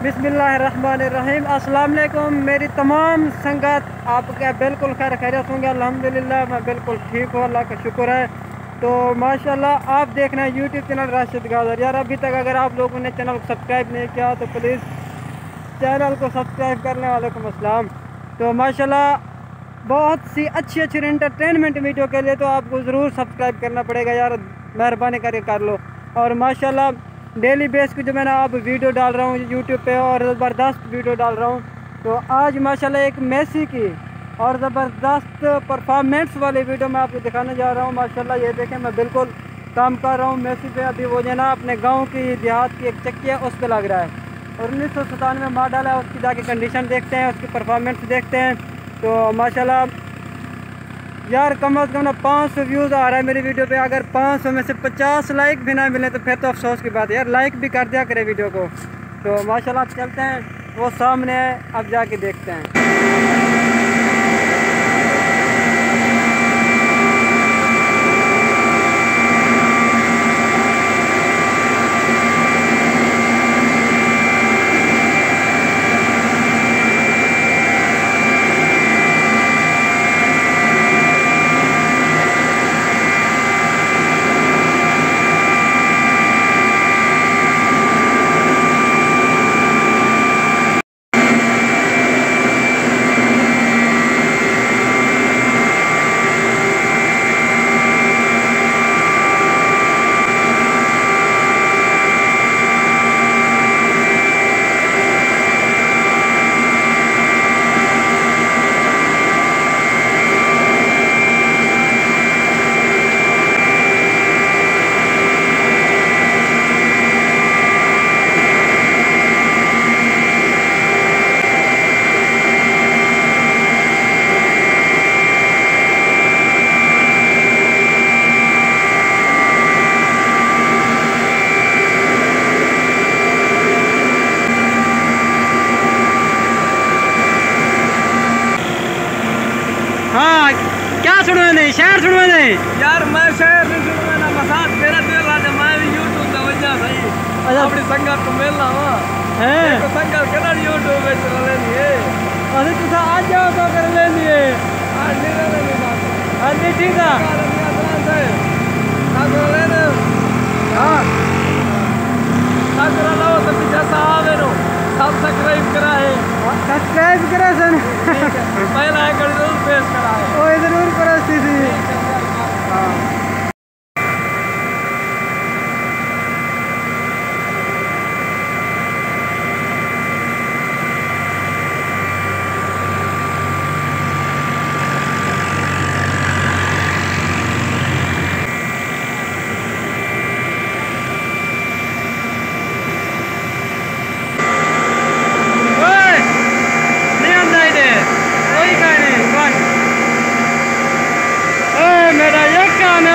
बिस्मिल्लाहिर्रहमानिर्रहीम। अस्सलाम वालेकुम मेरी तमाम संगत, आपका बिल्कुल खैर खैरियत होंगे। अल्हम्दुलिल्लाह मैं बिल्कुल ठीक हूँ, अल्लाह का शुक्र है। तो माशाल्लाह आप देख रहे हैं यूट्यूब चैनल राशिद गाजर। यार अभी तक अगर आप लोगों ने चैनल को सब्सक्राइब नहीं किया तो प्लीज़ चैनल को सब्सक्राइब कर लें। वालेकुम अस्सलाम। तो माशाल्लाह बहुत सी अच्छी एंटरटेनमेंट वीडियो के लिए तो आपको ज़रूर सब्सक्राइब करना पड़ेगा यार, मेहरबानी करके कर लो। और माशाल्लाह डेली बेस की जो मैं अब वीडियो डाल रहा हूँ यूट्यूब पे और ज़बरदस्त वीडियो डाल रहा हूँ। तो आज माशाल्लाह एक मेसी की और ज़बरदस्त परफॉर्मेंस वाली वीडियो मैं आपको दिखाने जा रहा हूँ। माशाल्लाह ये देखें, मैं बिल्कुल काम कर रहा हूँ मेसी पे। अभी वो जो ना अपने गाँव की देहात की एक चक्की है उस पर लग रहा है और 1997 मॉडल है। उसकी जाके कंडीशन देखते हैं, उसकी परफॉर्मेंस देखते हैं। तो माशाल्लाह यार कम अज़ कम ना 500 व्यूज़ आ रहा है मेरी वीडियो पे। अगर 500 में से 50 लाइक भी ना मिले तो फिर तो अफसोस की बात है यार। लाइक भी कर दिया करे वीडियो को। तो माशाल्लाह चलते हैं, वो सामने है, अब जाके देखते हैं। हाँ क्या सुनवे नहीं, शहर सुनवे नहीं यार। मैं शहर नहीं सुनवे ना, मसाज मेरा दिल रहा मैं भी यूट्यूब पे वजह सही। अच्छा अपनी संगत को मिलना हुआ है तो संगत केना यूट्यूब पे चला लेनी है। अरे तू आ जाओ तो कर लेनी है। आज नहीं लेनी बात। आज नहीं ठीक है। हाँ सागरा लाओ तो पीछे सा आवे नो सब्सक्राइब करा है, सब्सक्राइब करा सन पहला है कर जरूर पेश करा है। ओ जरूर करा सी। हाँ मेरा यकान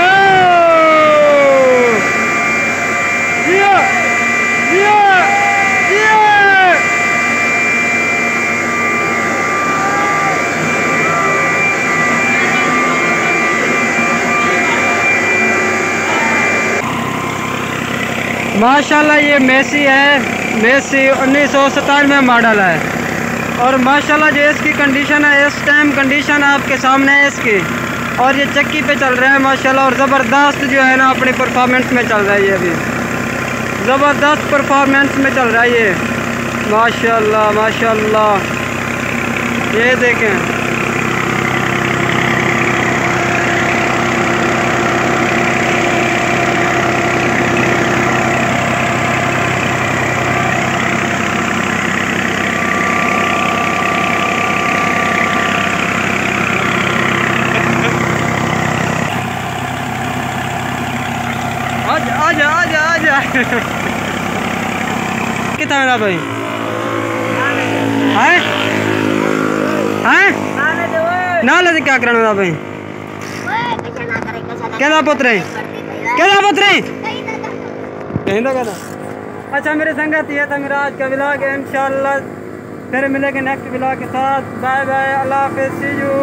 माशाल्लाह ये मेसी है। मेसी 1997 मॉडल है और माशाल्लाह जो इसकी कंडीशन है इस टाइम कंडीशन आपके सामने है इसकी। और ये चक्की पे चल रहा है माशाल्लाह और ज़बरदस्त जो है ना अपनी परफॉर्मेंस में चल रहा है। ये अभी ज़बरदस्त परफॉर्मेंस में चल रहा है ये माशाल्लाह माशाल्लाह। ये देखें आजा आजा आजा कितना मेरा भाई है ना ले क्या करना मेरा भाई क्या पुत्र कहीं ना कहना। अच्छा मेरे संगत ये था मेरा आज का व्लॉग है। इंशाल्लाह फिर मिलेंगे नेक्स्ट व्लॉग के साथ। बाय बाय, अल्लाह हाफिज़, सी यू।